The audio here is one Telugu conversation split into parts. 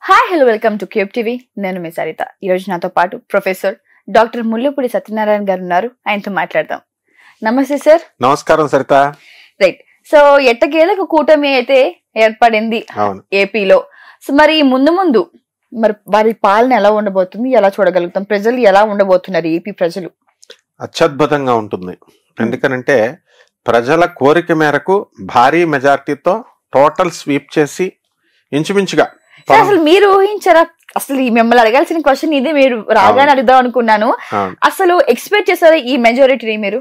Hi hello welcome to cube TV. నేను మీ సరిత. ఈ రోజు నాతో పాటు ప్రొఫెసర్ డాక్టర్ ముల్లపూడి సత్యనారాయణ గారు ఉన్నారు. ఆయనతో మాట్లాడదాం. నమస్తే సార్. నమస్కారం సరిత. రైట్. సో ఎట్టకేలకు కూటమి అయితే ఏర్పడింది ఏపీలో. సో మరి ముందు మరి వారి పాలన ఎలా ఉండబోతుంది, ఎలా చూడగలుగుతాం, ప్రజలు ఎలా ఉండబోతున్నారు ఏపీ ప్రజలు? అత్యద్భుతంగా ఉంటుంది. ఎందుకనంటే ప్రజల కోరిక మేరకు భారీ మెజారిటీతో టోటల్ స్వీప్ చేసి ఇంచుమించుగా అసలు మీరు ఊహించారా? అసలు మిమ్మల్ని అడగాల్సిన క్వశ్చన్ ఇదే. మీరు రాగానే అడుగుదాం అనుకున్నాను. అసలు ఎక్స్పెక్ట్ చేశారా ఈ మెజారిటీని మీరు?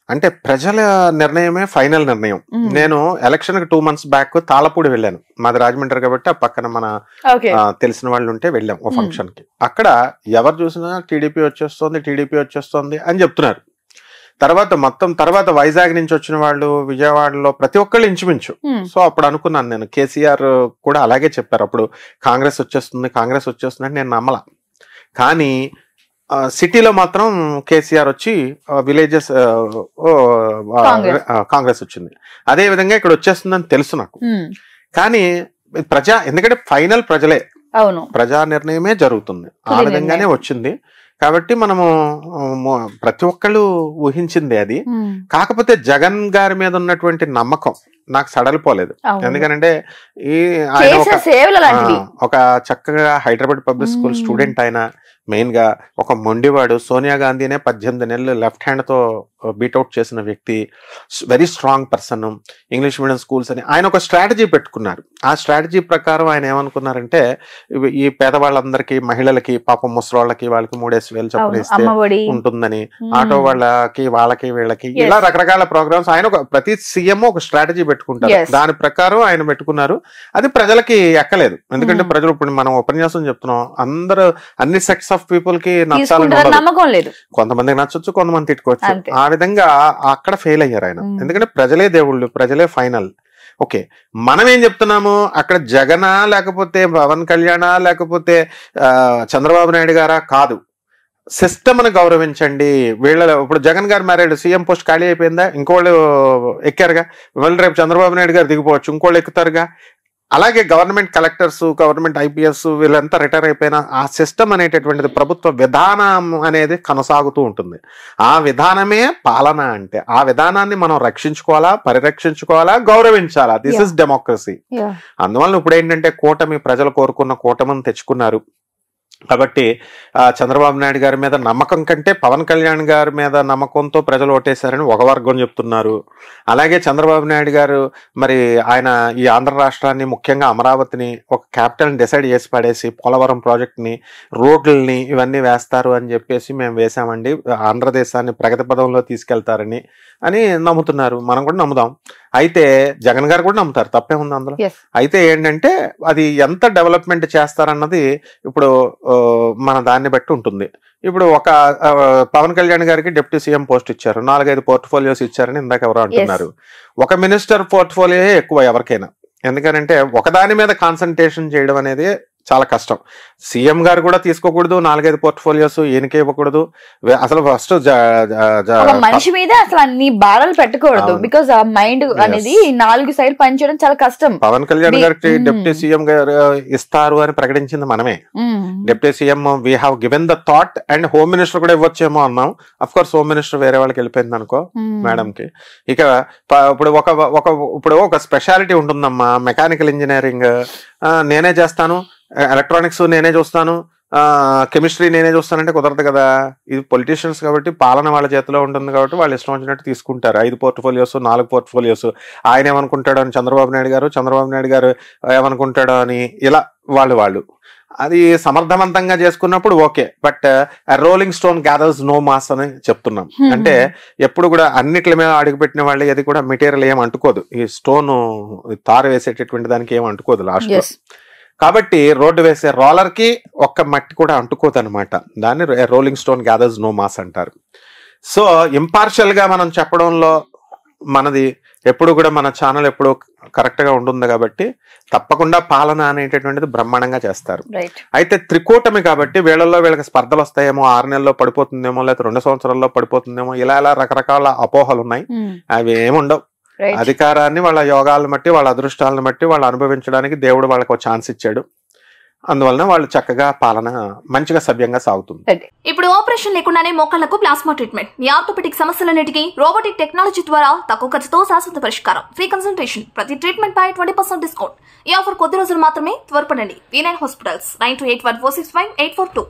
అంటే ప్రజల నిర్ణయమే ఫైనల్ నిర్ణయం. నేను ఎలక్షన్ కి 2 months బ్యాక్ తాళపూడి వెళ్ళాను. మాది రాజమండ్రి కాబట్టి ఆ పక్కన మన తెలిసిన వాళ్ళు ఉంటే వెళ్ళాం ఓ ఫంక్షన్ కి. అక్కడ ఎవరు చూసినా టీడీపీ వచ్చేస్తోంది అని చెప్తున్నారు. తర్వాత వైజాగ్ నుంచి వచ్చిన వాళ్ళు, విజయవాడలో ప్రతి ఒక్కళ్ళు ఇంచుమించు. సో అప్పుడు అనుకున్నాను నేను, కేసీఆర్ కూడా అలాగే చెప్పారు అప్పుడు, కాంగ్రెస్ వచ్చేస్తుంది అని నేను నమ్మలా. కానీ సిటీలో మాత్రం కేసీఆర్ వచ్చి, విలేజెస్ కాంగ్రెస్ వచ్చింది. అదే విధంగా ఇక్కడ వచ్చేస్తుందని తెలుసు నాకు. కానీ ఎందుకంటే ఫైనల్ ప్రజలే, ప్రజా నిర్ణయమే జరుగుతుంది. ఆ విధంగానే వచ్చింది. కాబట్టి మనము ప్రతి ఒక్కళ్ళు ఊహించింది అది. కాకపోతే జగన్ గారి మీద ఉన్నటువంటి నమ్మకం నాకు సడలిపోలేదు. ఎందుకంటే ఒక చక్కగా హైదరాబాద్ పబ్లిక్ స్కూల్ స్టూడెంట్ ఆయన, మెయిన్ గా ఒక మొండివాడు, సోనియా గాంధీనే 18 నెలలు లెఫ్ట్ హ్యాండ్ తో బీట్అవుట్ చేసిన వ్యక్తి, very strong person. English medium schools అని ఆయన ఒక స్ట్రాటజీ పెట్టుకున్నారు. ఆ స్ట్రాటజీ ప్రకారం ఆయన ఏమనుకున్నారంటే, ఈ పేదవాళ్ళందరికీ, మహిళలకి, పాపం ముసలోళ్ళకి, వాళ్ళకి 3,000 చొప్పున ఇస్తే ఉంటుందని, ఆటో వాళ్ళకి వీళ్ళకి ఇలా రకరకాల ప్రోగ్రామ్స్ ఆయన ప్రతి సీఎం ఒక స్ట్రాటజీ పెట్టుకుంటారు. దాని ప్రకారం ఆయన పెట్టుకున్నారు. అది ప్రజలకి ఎక్కలేదు. ఎందుకంటే ప్రజలు, ఇప్పుడు మనం ఉపన్యాసం చెప్తున్నాం, అందరూ అన్ని సెక్ట్స్ ఆఫ్ పీపుల్ కి నచ్చాలని నమ్మకం లేదు. కొంతమందికి నచ్చొచ్చు, కొంతమంది తిట్టుకోవచ్చు. ఆ విధంగా అక్కడ ఫెయిల్ అయ్యారు ఆయన. ఎందుకంటే ప్రజలే దేవుళ్ళు, ప్రజలే ఫైనల్. ఓకే, మనం ఏం చెప్తున్నాము, అక్కడ జగనా లేకపోతే పవన్ కళ్యాణా లేకపోతే చంద్రబాబు నాయుడు గారా కాదు, సిస్టమ్ ను గౌరవించండి. ఇప్పుడు జగన్ గారు మ్యారేడ్, సీఎం పోస్ట్ ఖాళీ అయిపోయిందా, ఇంకోళ్ళు ఎక్కారుగా, మళ్ళీ రేపు చంద్రబాబు నాయుడు గారు దిగిపోవచ్చు, ఇంకోళ్ళు ఎక్కుతారుగా. అలాగే గవర్నమెంట్ కలెక్టర్స్, గవర్నమెంట్ ఐపీఎస్ వీళ్ళంతా రిటైర్ అయిపోయినా ఆ సిస్టమ్ అనేటటువంటిది, ప్రభుత్వ విధానం అనేది కొనసాగుతూ ఉంటుంది. ఆ విధానమే పాలన అంటే. ఆ విధానాన్ని మనం రక్షించుకోవాలా, పరిరక్షించుకోవాలా, గౌరవించాలా. This is democracy. అందువల్ల ఇప్పుడు ఏంటంటే కూటమి, ప్రజలు కోరుకున్న కూటమిని తెచ్చుకున్నారు. కాబట్టి చంద్రబాబు నాయుడు గారి మీద నమ్మకం కంటే పవన్ కళ్యాణ్ గారి మీద నమ్మకంతో ప్రజలు ఓటేశారని ఒక వర్గం చెప్తున్నారు. అలాగే చంద్రబాబు నాయుడు గారు మరి ఆయన ఈ ఆంధ్ర రాష్ట్రాన్ని, ముఖ్యంగా అమరావతిని ఒక క్యాపిటల్ని డిసైడ్ చేసి పడేసి, పోలవరం ప్రాజెక్ట్ని, రోడ్లని ఇవన్నీ వేస్తారు అని చెప్పేసి మేము వేసామండి, ఆంధ్రదేశాన్ని ప్రగతి పదంలో తీసుకెళ్తారని నమ్ముతున్నారు. మనం కూడా నమ్ముదాం. అయితే జగన్ గారు కూడా నమ్ముతారు, తప్పేముంది అందులో. అయితే ఏంటంటే అది ఎంత డెవలప్మెంట్ చేస్తారన్నది ఇప్పుడు మన దాన్ని బట్టి ఉంటుంది. ఇప్పుడు ఒక పవన్ కళ్యాణ్ గారికి డిప్యూటీ సీఎం పోస్ట్ ఇచ్చారు, 4-5 పోర్ట్ఫోలియోస్ ఇచ్చారని ఇందాక ఎవరో అంటున్నారు. ఒక మినిస్టర్ పోర్ట్ఫోలియో ఎక్కువ ఎవరికైనా. ఎందుకనంటే ఒకదాని మీద కాన్సన్ట్రేషన్ చేయడం అనేది చాలా కష్టం. సీఎం గారు కూడా తీసుకోకూడదు 4-5 పోర్ట్ఫోలియోస్, ఈయనకే ఇవ్వకూడదు. అసలు ఫస్ట్ మనిషి మీద అసలు అన్ని భారాలు పెట్టకూడదు. బికాస్ ఆ మైండ్ అనేది 4 సైడ్ పనిచేయడం చాలా కష్టం. పవన్ కళ్యాణ్ గారికి డిప్యూటీ సీఎం గారు ఇస్తారు అని ప్రకటించింది మనమే. Deputy CM we have given the thought, and home minister కూడా ఇవ్వచ్చేమో అన్నాం. అఫ్ కోర్స్ హోమ్ మినిస్టర్ వేరే వాళ్ళకి వెళ్ళిపోయింది అనుకో, మేడం కి. ఇక ఇప్పుడు ఒక స్పెషాలిటీ ఉంటుందమ్మా, మెకానికల్ ఇంజనీరింగ్ నేనే చేస్తాను, ఎలక్ట్రానిక్స్ నేనే చూస్తాను, కెమిస్ట్రీ నేనే చూస్తానంటే కుదరదు కదా. ఇది పొలిటీషియన్స్ కాబట్టి పాలన వాళ్ళ చేతిలో ఉంటుంది కాబట్టి వాళ్ళు ఇష్టం వచ్చినట్టు తీసుకుంటారు. 5 పోర్ట్ఫోలియోస్, 4 పోర్ట్ఫోలియోస్. ఆయన ఏమనుకుంటాడో అని చంద్రబాబు నాయుడు గారు ఏమనుకుంటాడో అని, ఇలా వాళ్ళు అది సమర్థవంతంగా చేసుకున్నప్పుడు okay. But rolling stone gathers no moss అని చెప్తున్నాం. అంటే ఎప్పుడు కూడా అన్నిట్ల మీద అడుగుపెట్టిన వాళ్ళు అది కూడా మెటీరియల్ ఏం అంటుకోదు. ఈ స్టోన్ తారు వేసేటటువంటి దానికి ఏం అంటుకోదు లాస్ట్ లో. కాబట్టి రోడ్డు వేసే రోలర్ కి ఒక్క మట్టి కూడా అంటుకోదు అనమాట. దాన్ని rolling stone gathers no moss అంటారు. సో ఇంపార్షియల్ గా మనం చెప్పడంలో మనది ఎప్పుడు కూడా, మన ఛానల్ ఎప్పుడు కరెక్ట్ గా ఉంటుంది కాబట్టి తప్పకుండా పాలన అనేటటువంటిది బ్రహ్మాండంగా చేస్తారు. అయితే త్రికూటమి కాబట్టి వీళ్ళకి స్పర్ధలు వస్తాయేమో, 6 నెలల్లో పడిపోతుందేమో, లేకపోతే 2 సంవత్సరాల్లో పడిపోతుందేమో, ఇలా రకరకాల అపోహలు ఉన్నాయి. అవి ఏముండవు. అధికారాన్ని వాళ్ళ యోగాలను బట్టి, వాళ్ళ అదృష్టాలను బట్టి వాళ్ళు అనుభవించడానికి దేవుడు వాళ్ళకి ఒక ఛాన్స్ ఇచ్చాడు. అందువలన వాళ్ళు చక్కగా పాలన మంచిగా సవ్యంగా సాగుతుంది. ఇప్పుడు ఆపరేషన్ లేకుండానే మోకాళ్లకు ప్లాస్మా ట్రీట్మెంట్, మీ ఆర్థోపెటిక్ సమస్యలన్నిటికీ రోబోటిక్ టెక్నాలజీ ద్వారా తక్కువ ఖర్చుతో శాశ్వత పరిష్కారం, ఫ్రీ కన్సల్టేషన్, ప్రతి ట్రీట్మెంట్ పై 20% డిస్కౌంట్. ఈ ఆఫర్ కొద్ది రోజులు మాత్రమే, త్వరపడండి. V9 hospitals 9281465842.